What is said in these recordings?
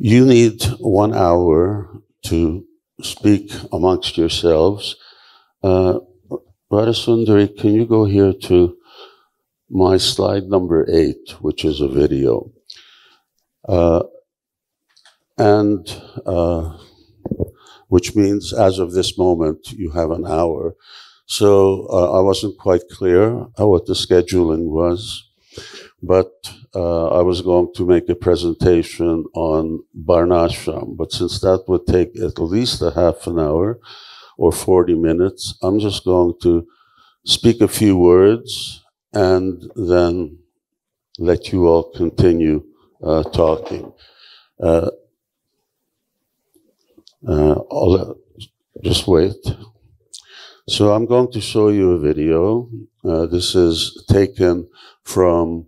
You need 1 hour to speak amongst yourselves. Radhasundari, can you go here to my slide number 8, which is a video? Which means as of this moment, you have an hour. So I wasn't quite clear what the scheduling was, but I was going to make a presentation on Varnashram, but since that would take at least a half an hour or 40 minutes, I'm just going to speak a few words and then let you all continue talking. Just wait. So I'm going to show you a video. This is taken from,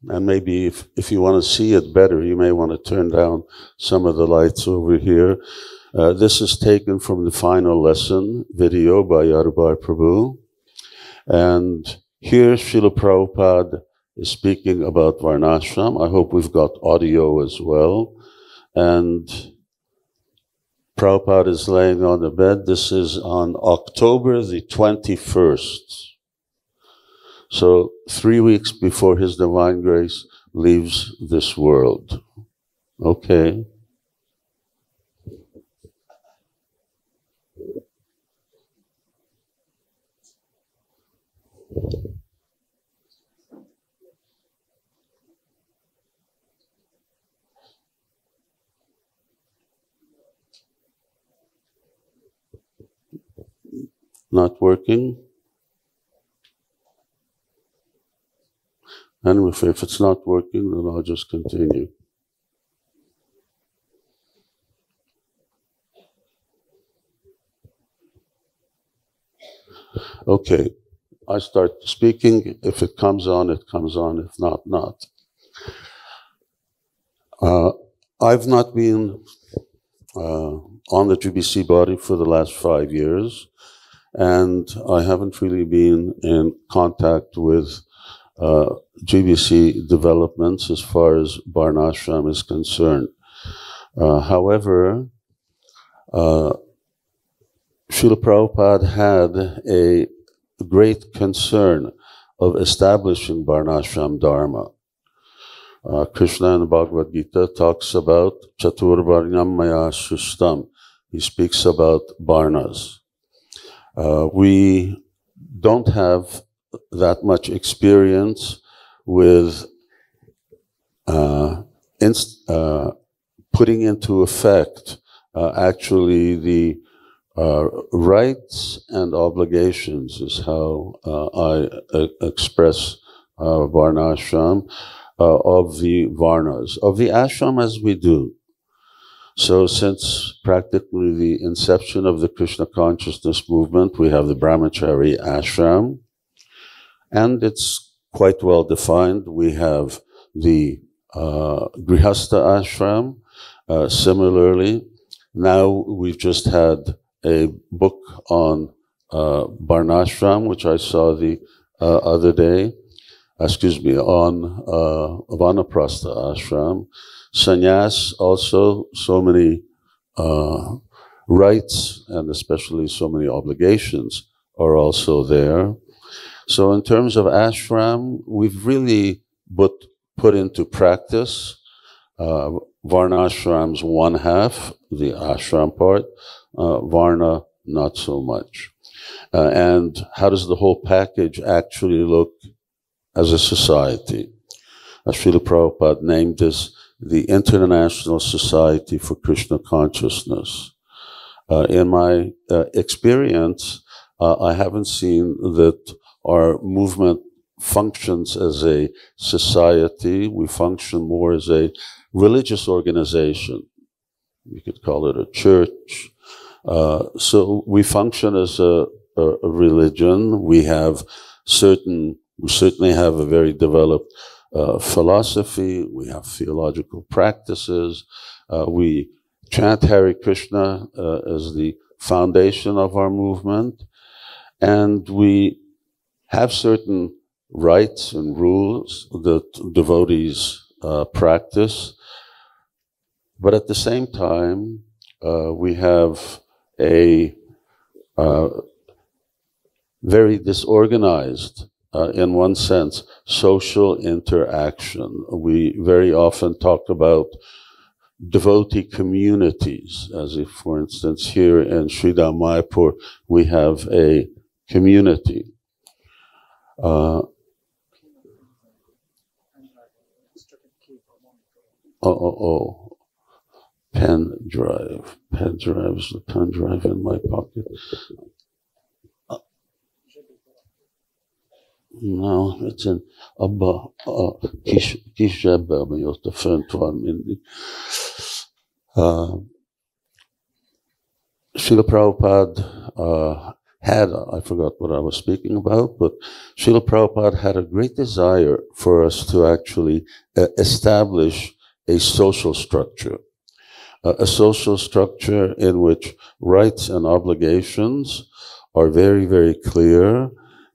and maybe if you want to see it better, you may want to turn down some of the lights over here. This is taken from the final lesson video by Yadav Prabhu. And here Srila Prabhupada is speaking about Varnashram. I hope we've got audio as well. And Prabhupada is laying on the bed. This is on October the 21st. So 3 weeks before His Divine Grace leaves this world. Okay. Not working? And if it's not working, then I'll just continue. Okay, I start speaking. If it comes on, it comes on. If not, not. I've not been on the GBC body for the last 5 years, and I haven't really been in contact with GBC developments as far as Varnashram is concerned. However, Srila Prabhupada had a great concern of establishing Varnashram Dharma. Krishna in the Bhagavad Gita talks about Chatur Varnam Maya Sustam. He speaks about Varnas. We don't have that much experience with putting into effect actually the rights and obligations is how I express Varnashram of the Varnas, of the ashram as we do. So since practically the inception of the Krishna consciousness movement, we have the Brahmachari ashram, and it's quite well defined. We have the Grihastha ashram. Similarly, now we've just had a book on Varnashram, which I saw the other day, on Vanaprastha ashram. Sannyas also, so many rights and especially so many obligations are also there. So in terms of ashram, we've really put into practice Varnashram's one half, the ashram part, Varna not so much. And how does the whole package actually look as a society? Srila Prabhupada named this the International Society for Krishna Consciousness. In my experience, I haven't seen that our movement functions as a society. We function more as a religious organization. You could call it a church. So we function as a religion. We certainly have a very developed philosophy. We have theological practices. We chant Hare Krishna as the foundation of our movement. And we have certain rights and rules that devotees practice. But at the same time, we have a very disorganized, in one sense, social interaction. We very often talk about devotee communities, as if, for instance, here in Sridham Mayapur, we have a community. Pen drive. Pen drive is the pen drive in my pocket. No, it's in Abba Kishabba, men just the fönt van mindig. Srila Prabhupada had, I forgot what I was speaking about, but Srila Prabhupada had a great desire for us to actually establish a social structure. A social structure in which rights and obligations are very, very clear,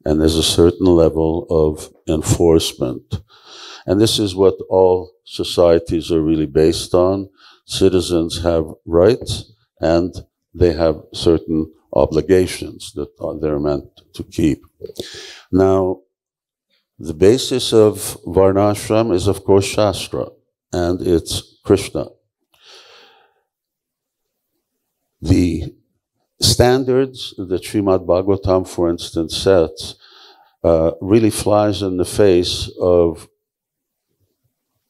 and there's a certain level of enforcement. And this is what all societies are really based on. Citizens have rights, and they have certain obligations that they're meant to keep. Now, the basis of Varnashram is, of course, Shastra, and it's Krishna. The standards that Srimad Bhagavatam, for instance, sets really flies in the face of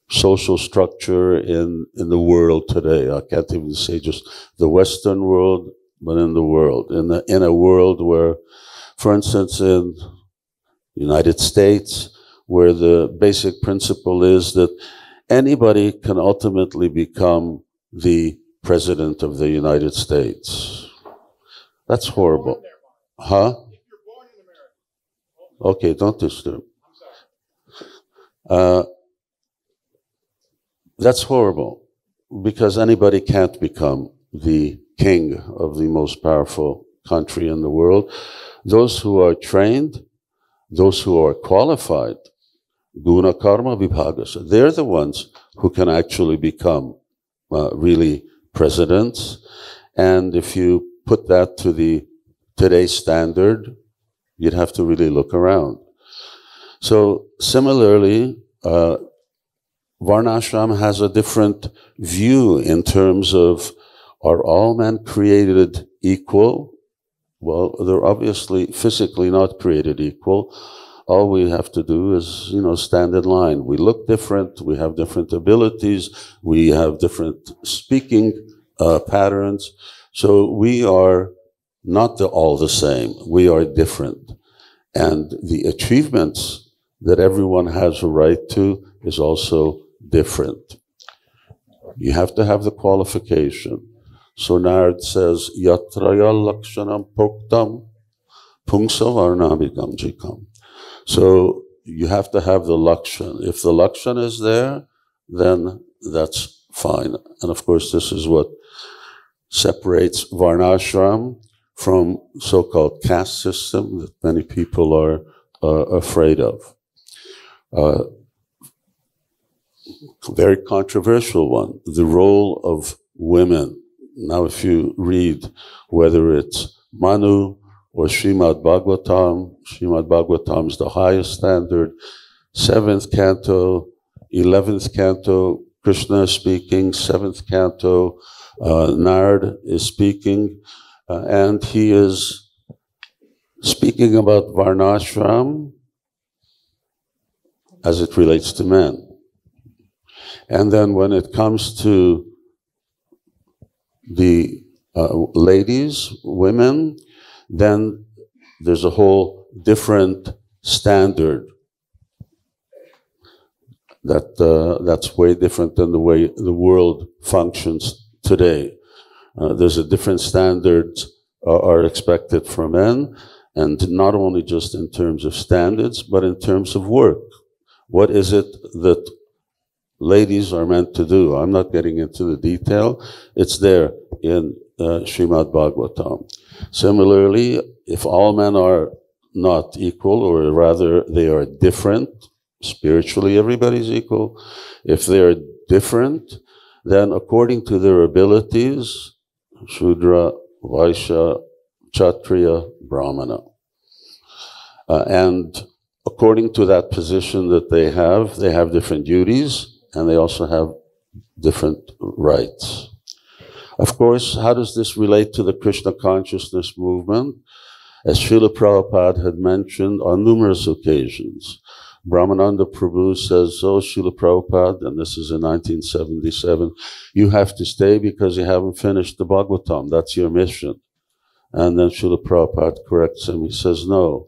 social structure in the world today. I can't even say just the Western world, but in the world. In a world where, for instance, in the United States, where the basic principle is that anybody can ultimately become the President of the United States. That's horrible. Huh? If you're born in America. Okay, don't disturb. I'm sorry. That's horrible, because anybody can't become the king of the most powerful country in the world. Those who are trained, those who are qualified, guna karma vibhagasa, they're the ones who can actually become really presidents. And if you put that to the today's standard, you'd have to really look around. So similarly, Varnashram has a different view in terms of, are all men created equal? Well, they're obviously physically not created equal. All we have to do is, stand in line. We look different, we have different abilities, we have different speaking patterns. So we are not all the same, we are different. And the achievements that everyone has a right to is also different. You have to have the qualification. So Narad says, Yatraya lakshanam proktam pungsavarnabhigam jikam. So you have to have the lakshan. If the lakshan is there, then that's fine. And of course, this is what separates Varnashram from so-called caste system that many people are afraid of. Very controversial one, the role of women. Now, if you read whether it's Manu or Srimad Bhagavatam is the highest standard. 7th canto, 11th canto, Krishna is speaking. 7th canto, Narad is speaking. And he is speaking about Varnashram as it relates to men. And then when it comes to the ladies, women, then there's a whole different standard that's way different than the way the world functions today. There's a different standards are expected for men, and not only just in terms of standards, but in terms of work. What is it that ladies are meant to do? I'm not getting into the detail. It's there in Srimad Bhagavatam. Similarly, if all men are not equal, or rather they are different, spiritually everybody's equal. If they are different, Then, according to their abilities, Shudra, Vaishya, Kshatriya, Brahmana. And according to that position that they have different duties, and they also have different rights. Of course, how does this relate to the Krishna consciousness movement? As Srila Prabhupada had mentioned on numerous occasions, Brahmananda Prabhu says, "Oh, Srila Prabhupada," and this is in 1977, "you have to stay because you haven't finished the Bhagavatam. That's your mission." And then Srila Prabhupada corrects him. He says, "No,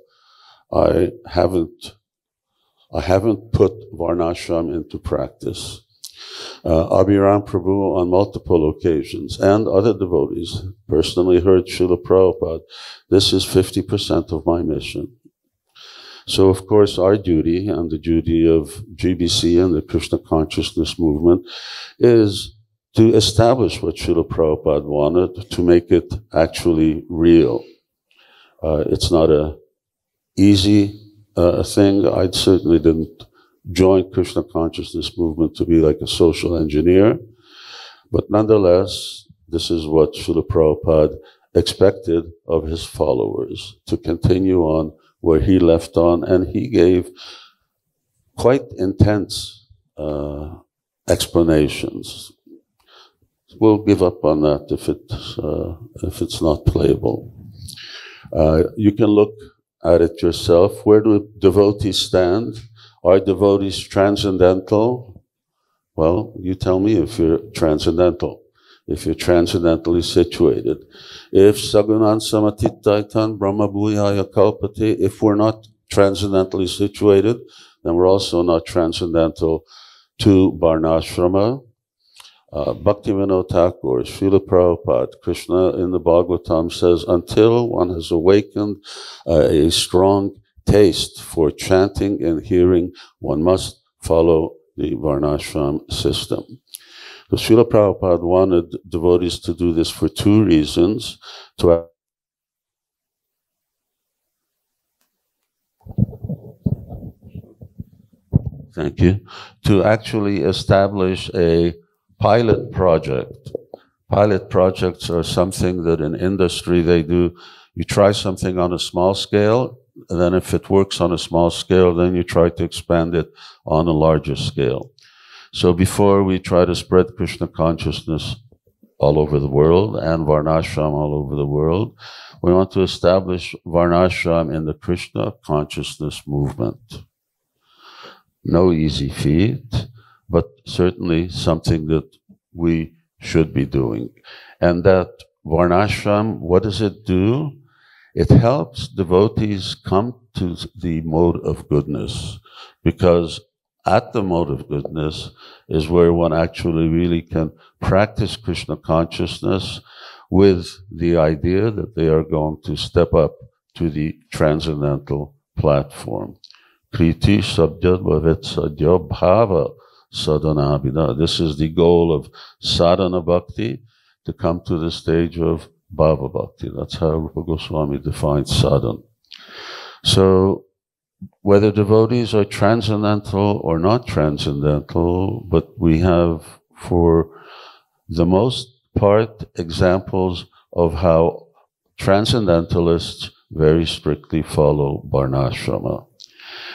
I haven't put Varnashram into practice." Abhiram Prabhu on multiple occasions and other devotees personally heard Srila Prabhupada, "This is 50% of my mission." So, of course, our duty and the duty of GBC and the Krishna consciousness movement is to establish what Srila Prabhupada wanted, to make it actually real. It's not an easy thing. I certainly didn't join Krishna consciousness movement to be like a social engineer, but nonetheless, this is what Srila Prabhupada expected of his followers, to continue on where he left on, and he gave quite intense explanations. We'll give up on that if it's not playable. You can look at it yourself. Where do devotees stand? Are devotees transcendental? Well, you tell me if you're transcendental, if you're transcendentally situated. If Sagunan Samatitaitan Brahma Bhuyaya Kalpati, if we're not transcendentally situated, then we're also not transcendental to Varnashrama. Bhaktivinoda Thakur, Srila Prabhupada, Krishna in the Bhagavatam says, until one has awakened a strong taste for chanting and hearing, one must follow the Varnashram system. So Srila Prabhupada wanted devotees to do this for two reasons. Thank you. To actually establish a pilot project. Pilot projects are something that in industry they do. You try something on a small scale, and then if it works on a small scale, then you try to expand it on a larger scale. So before we try to spread Krishna consciousness all over the world and Varnashram all over the world, we want to establish Varnashram in the Krishna consciousness movement. No easy feat, but certainly something that we should be doing. And that Varnashram, what does it do? It helps devotees come to the mode of goodness, because at the mode of goodness is where one actually really can practice Krishna consciousness with the idea that they are going to step up to the transcendental platform. Kriti sabdya bhavet sadhya bhava sadhana abhida. This is the goal of sadhana bhakti, to come to the stage of bhava bhakti. That's how Rupa Goswami defines sadhana. So, whether devotees are transcendental or not transcendental, but we have, for the most part, examples of how transcendentalists very strictly follow Varnashrama.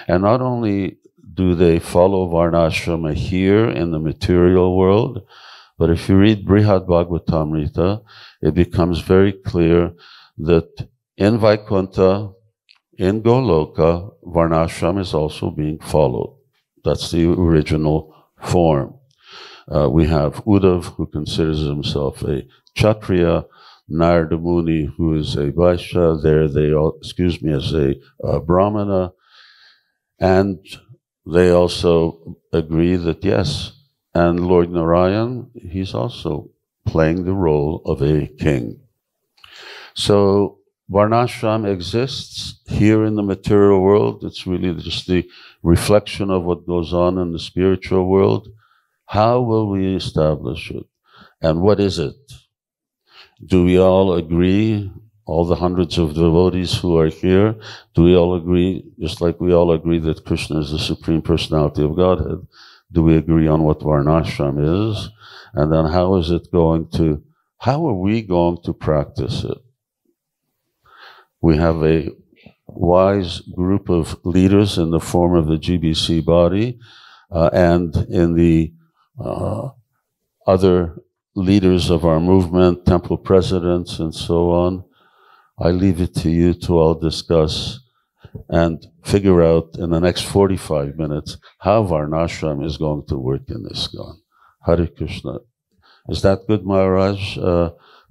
And not only do they follow Varnashrama here in the material world, but if you read Brihad Bhagavatamrita, it becomes very clear that in Vaikuntha, in Goloka, Varnashram is also being followed. That's the original form. We have Uddhav, who considers himself a Kshatriya, Narada Muni, who is a Vaishya, as a Brahmana, and they also agree that yes, and Lord Narayan, he's also playing the role of a king. So Varnashram exists here in the material world. It's really just the reflection of what goes on in the spiritual world. How will we establish it? And what is it? Do we all agree, all the hundreds of devotees who are here, do we all agree, just like we all agree that Krishna is the Supreme Personality of Godhead, do we agree on what Varnashram is? And then how are we going to practice it? We have a wise group of leaders in the form of the GBC body and in the other leaders of our movement, temple presidents, and so on. I leave it to you to all discuss and figure out in the next 45 minutes how Varnashram is going to work in ISKCON. Hare Krishna. Is that good, Maharaj?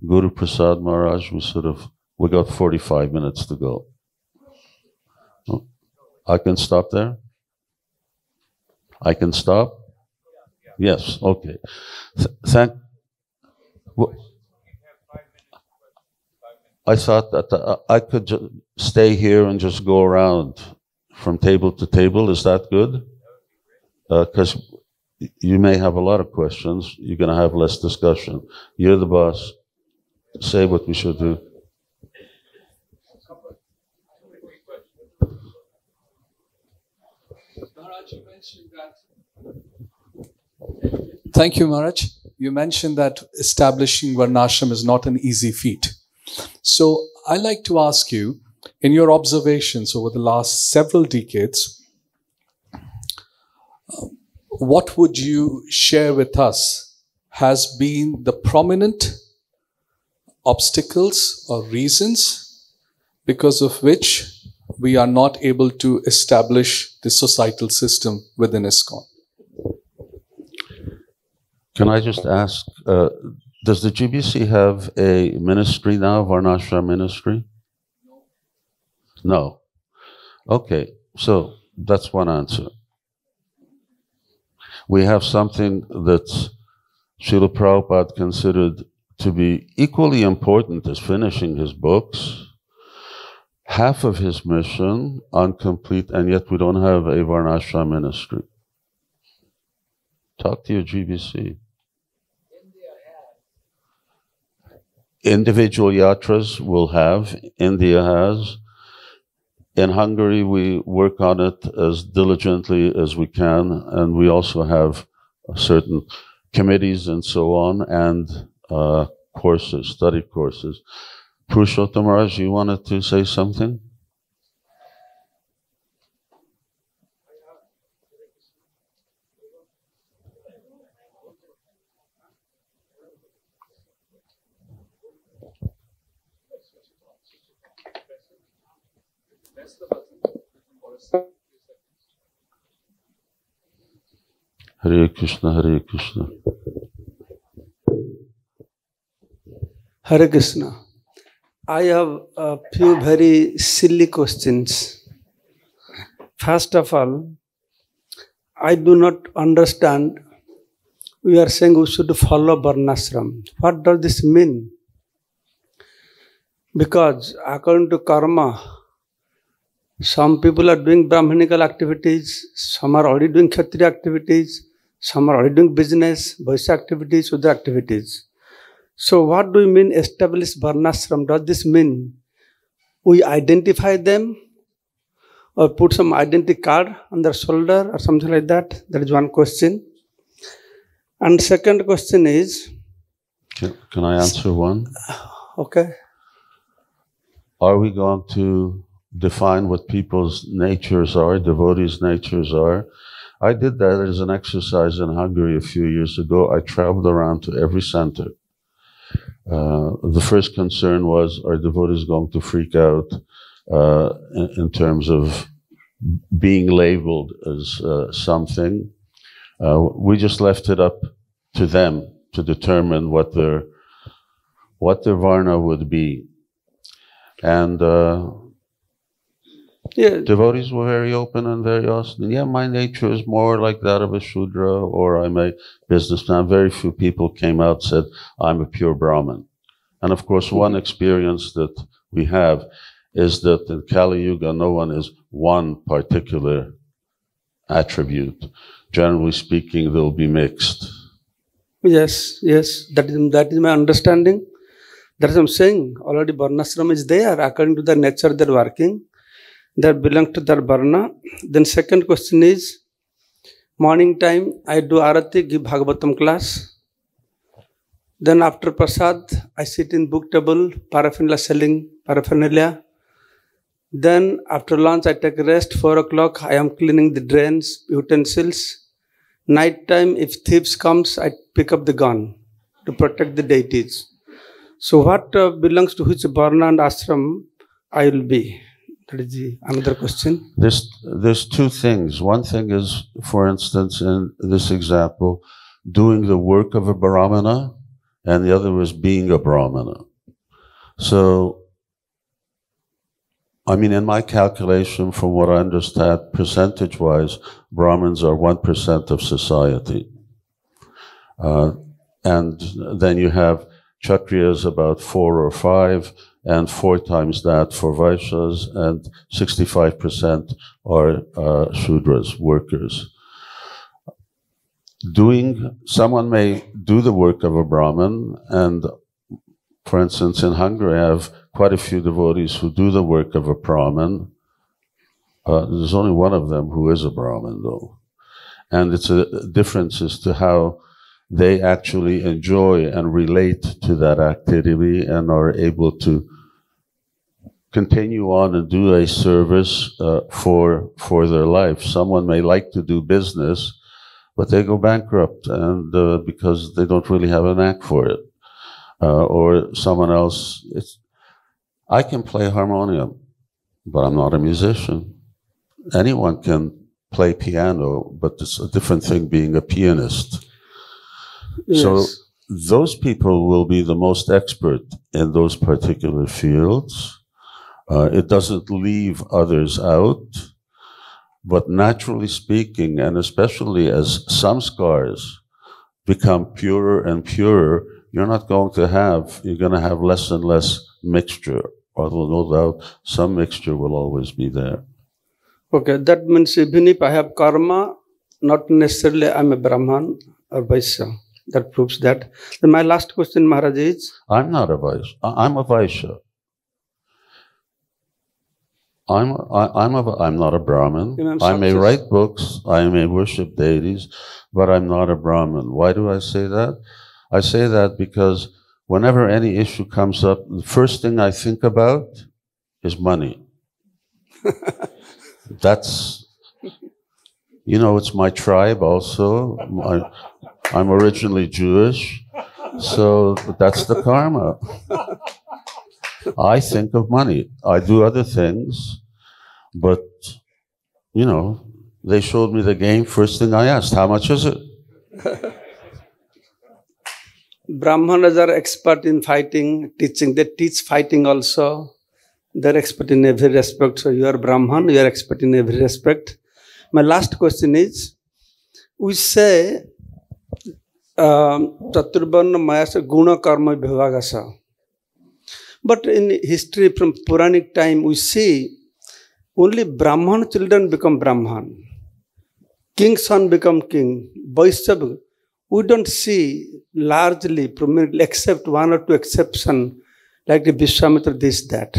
Guru Prasad Maharaj, we got 45 minutes to go. Oh, I can stop there? I can stop? Yes, okay. I thought that I could stay here and just go around from table to table. Is that good? Because you may have a lot of questions. You're going to have less discussion. You're the boss. Say what we should do. Maharaj, you mentioned that. Thank you, Maharaj. You mentioned that establishing Varnashram is not an easy feat. So I like to ask you, in your observations over the last several decades, what would you share with us has been the prominent obstacles or reasons because of which we are not able to establish the societal system within ISKCON? Can I just ask, does the GBC have a ministry now, Varnashram ministry? No. Okay, so that's one answer. We have something that Srila Prabhupada considered to be equally important as finishing his books, half of his mission, incomplete, and yet we don't have a Varnashram ministry. Talk to your GBC. Individual yatras will have, India has. In Hungary, we work on it as diligently as we can, and we also have certain committees and so on, and courses, study courses. Purushottam Maharaj, you wanted to say something? Hare Krishna, Hare Krishna. Hare Krishna. I have a few very silly questions. First of all, I do not understand. We are saying we should follow Varnashram. What does this mean? Because according to karma, some people are doing Brahmanical activities, some are already doing Kshatriya activities, some are already doing business, Vaishya activities, Sudra activities. So what do you mean establish Varnashram? Does this mean we identify them or put some identity card on their shoulder or something like that? That is one question. And second question is... Can I answer one? Okay. Are we going to define what people's natures are, devotees' natures are? I did that as an exercise in Hungary a few years ago. I traveled around to every center. The first concern was, are devotees going to freak out in terms of being labeled as something? We just left it up to them to determine what their Varna would be. And devotees were very open and very awesome. Yeah, my nature is more like that of a Shudra, or I'm a businessman. Very few people came out and said, I'm a pure Brahmin. And of course, one experience that we have is that in Kali Yuga, no one is one particular attribute. Generally speaking, they'll be mixed. Yes, that is my understanding. That is what I'm saying. Already Varnashram is there. According to the nature they're working, they belong to their Varna. Then second question is, Morning time, I do Arati, give Bhagavatam class. Then after Prasad, I sit in book table, paraphernalia selling paraphernalia. Then after lunch, I take a rest. 4 o'clock, I am cleaning the drains, utensils. Night time, if thieves comes, I pick up the gun to protect the deities. So what belongs to which varna and ashram I will be? That is another question. There's two things. One thing is, for instance, in this example, doing the work of a brahmana, and the other is being a brahmana. So, I mean, in my calculation, from what I understand, percentage-wise, Brahmins are 1% of society. And then you have Kshatriyas about 4 or 5, and 4 times that for Vaishyas, and 65% are Shudras, workers. Someone may do the work of a Brahmin, and for instance, in Hungary, I have quite a few devotees who do the work of a Brahmin. There's only one of them who is a Brahmin, though. And it's a difference as to how they actually enjoy and relate to that activity and are able to continue on and do a service for their life. Someone may like to do business, but they go bankrupt and because they don't really have a knack for it. Or someone else, I can play harmonium, but I'm not a musician. Anyone can play piano, but it's a different thing being a pianist. Yes. So those people will be the most expert in those particular fields. It doesn't leave others out, but naturally speaking, and especially as samskars become purer and purer, you're going to have less and less mixture, although no doubt some mixture will always be there. Okay, that means even if I have karma, not necessarily I'm a Brahman or Vaishya. That proves that. Then my last question, Maharaj, is... I'm not a Vaishya. I'm a Vaishya. I'm not a Brahmin. I may write books, I may worship deities, but I'm not a Brahmin. Why do I say that? I say that because whenever any issue comes up, the first thing I think about is money. That's, it's my tribe also. I'm originally Jewish, so that's the karma. I think of money. I do other things, but, they showed me the game. First thing I asked, how much is it? Brahmanas are expert in fighting, teaching. They teach fighting also. They're expert in every respect. So you are Brahman, you are expert in every respect. My last question is, we say, Chaturvarna Mayasa Guna Karma Bhavagasa. But in history from Puranic time, we see only Brahman children become Brahman. King's son become king. Vaishya, we don't see largely, prominently, except 1 or 2 exceptions, like the Vishwamitra, this, that.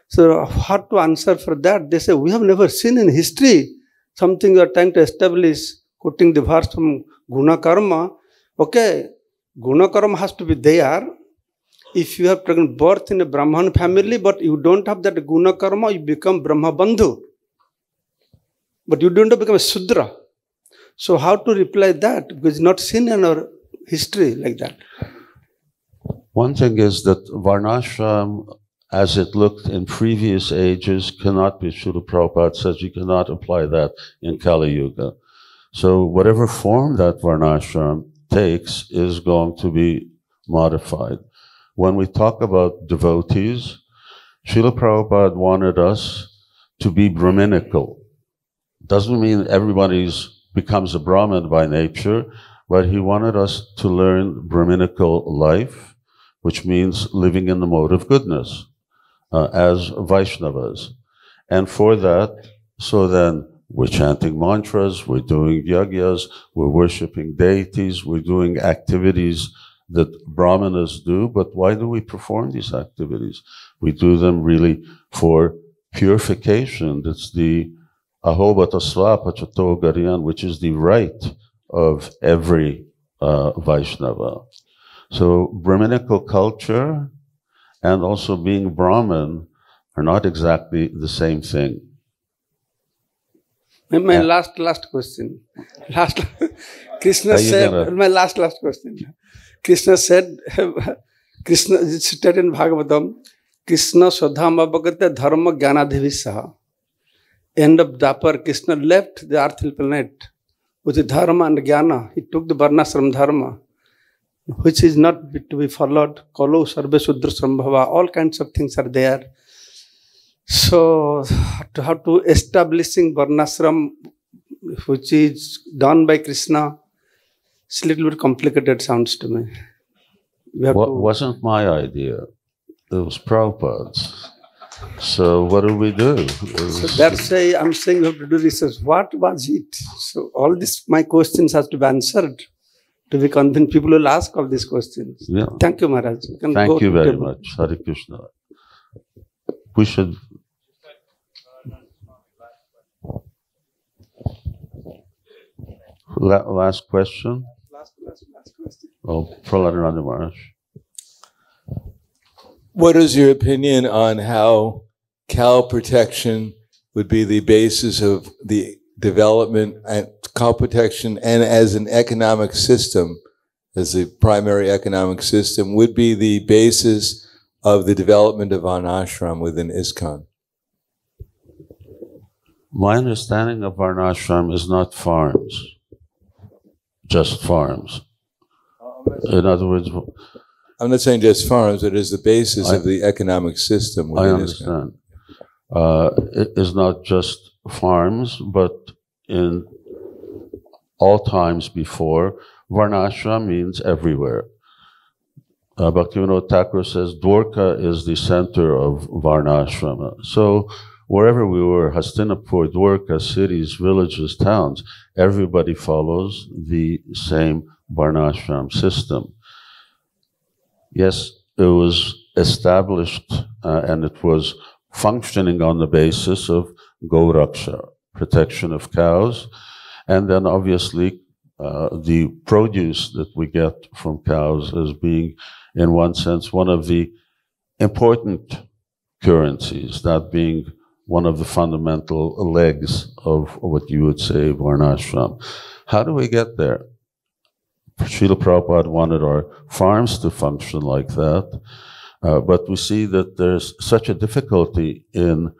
So how to answer for that? They say, we have never seen in history something you are trying to establish, quoting the verse from Guna Karma. Okay, Guna Karma has to be there. If you have taken birth in a Brahman family, but you don't have that Guna Karma, you become Brahma Bandhu. But you don't become a Sudra. So how to reply that? Because it's not seen in our history like that. One thing is that Varnashram, as it looked in previous ages, cannot be, Srila Prabhupada says you cannot apply that in Kali Yuga. So whatever form that Varnashram takes is going to be modified. When we talk about devotees, Srila Prabhupada wanted us to be Brahminical. Doesn't mean everybody becomes a Brahmin by nature, but he wanted us to learn Brahminical life, which means living in the mode of goodness, as Vaishnavas. And for that, so then we're chanting mantras, we're doing yagyas, we're worshipping deities, we're doing activities that Brahmanas do, but why do we perform these activities? We do them really for purification. That's the ahobata swapa chato gariyan, which is the right of every Vaishnava. So Brahminical culture and also being Brahmin are not exactly the same thing. My last question. Krishna said, my last question. Krishna said, Krishna stated in Bhagavatam, Krishna Swadham Abhagata Dharma Jnanadhivisaha. End of Dapar, Krishna left the earthly planet with the Dharma and Jnana. He took the Varnashram Dharma, which is not to be followed. Kalu Sarve Sudra Sambhava, all kinds of things are there. So, how to establishing Varnashram, which is done by Krishna, it's a little bit complicated, sounds to me. Wasn't my idea. It was Prabhupada's. So what do we do? So that's why I'm saying we have to do research. What was it? So all these, my questions have to be answered to be convinced. People will ask all these questions. Yeah. Thank you, Maharaj. Thank you very much. Hare Krishna. We should... Last question? Last question. Oh, Prahladananda Maharaj. What is your opinion on how cow protection would be the basis of the development and cow protection, and as an economic system, as a primary economic system, would be the basis of the development of Varnashram within ISKCON? My understanding of Varnashram is not farms, just farms. In other words, I'm not saying just farms, but it is the basis of the economic system within I understand. It is not just farms, but in all times before, Varnashram means everywhere. Bhaktivinoda Thakur says Dwarka is the center of Varnashrama. So wherever we were, Hastinapur, Dwarka, cities, villages, towns, everybody follows the same Varnashram system. Yes, it was established and it was functioning on the basis of Gauraksha, protection of cows, and then obviously the produce that we get from cows as being, in one sense, one of the important currencies, that being one of the fundamental legs of what you would say Varnashram. How do we get there? Srila Prabhupada wanted our farms to function like that, but we see that there's such a difficulty in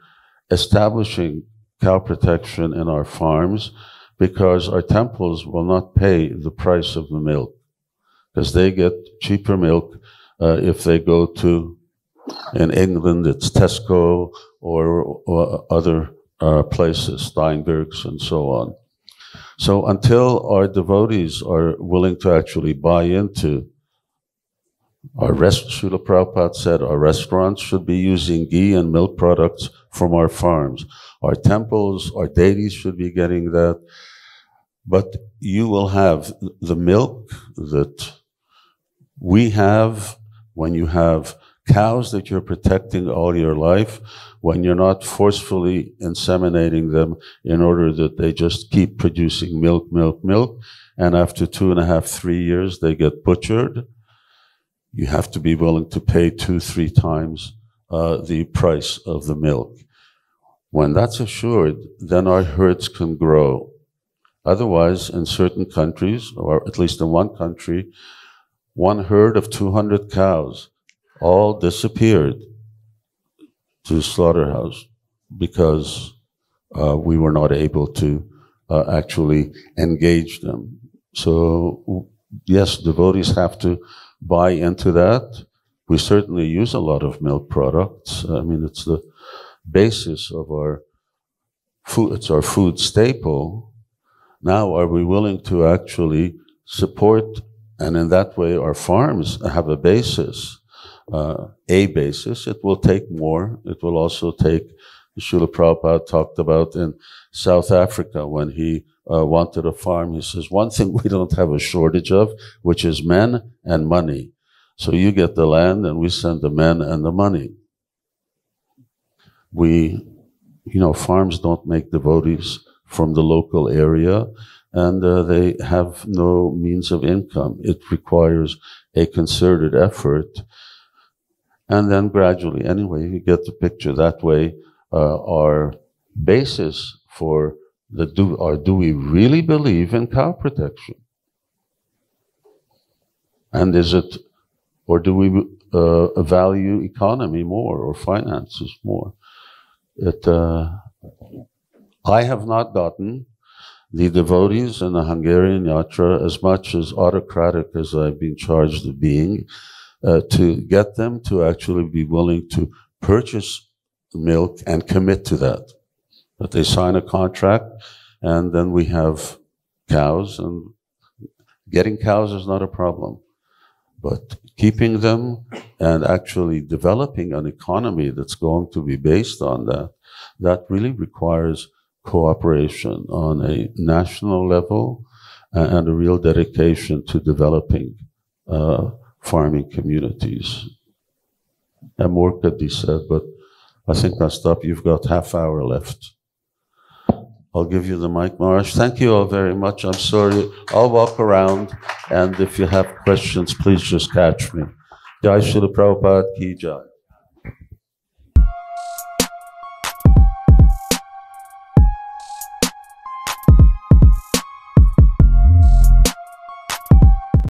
establishing cow protection in our farms because our temples will not pay the price of the milk, because they get cheaper milk if they go to, in England, it's Tesco or other places, Steinbergs and so on. So until our devotees are willing to actually buy into Srila Prabhupada said our restaurants should be using ghee and milk products from our farms. Our temples, our deities should be getting that. But you will have the milk that we have when you have cows that you're protecting all your life, when you're not forcefully inseminating them in order that they just keep producing milk, and after 2.5, 3 years they get butchered. You have to be willing to pay 2-3 times the price of the milk. When that's assured, then our herds can grow. Otherwise, in certain countries, or at least in one country, one herd of 200 cows all disappeared to the slaughterhouse because we were not able to actually engage them. So, yes, devotees have to buy into that. We certainly use a lot of milk products. I mean, it's the basis of our food. It's our food staple. Now, are we willing to actually support, and in that way our farms have a basis? It will take more. It will also take, Srila Prabhupada talked about in South Africa when he wanted a farm. He says, one thing we don't have a shortage of, which is men and money. So you get the land and we send the men and the money. We farms don't make devotees from the local area, and they have no means of income. It requires a concerted effort. And then gradually, anyway, you get the picture. That way, our basis for do we really believe in cow protection? And or do we value economy more or finances more? I have not gotten the devotees in the Hungarian Yatra, as much as autocratic as I've been charged of being, to get them to actually be willing to purchase milk and commit to that. That they sign a contract, and then we have cows, and getting cows is not a problem. But keeping them and actually developing an economy that's going to be based on that really requires cooperation on a national level and a real dedication to developing farming communities. And more could be said, but I think I'll stop. You've got half hour left. I'll give you the mic, Maharaj. Thank you all very much. I'm sorry. I'll walk around, and if you have questions, please just catch me. Jai Srila Prabhupada Ki Jai.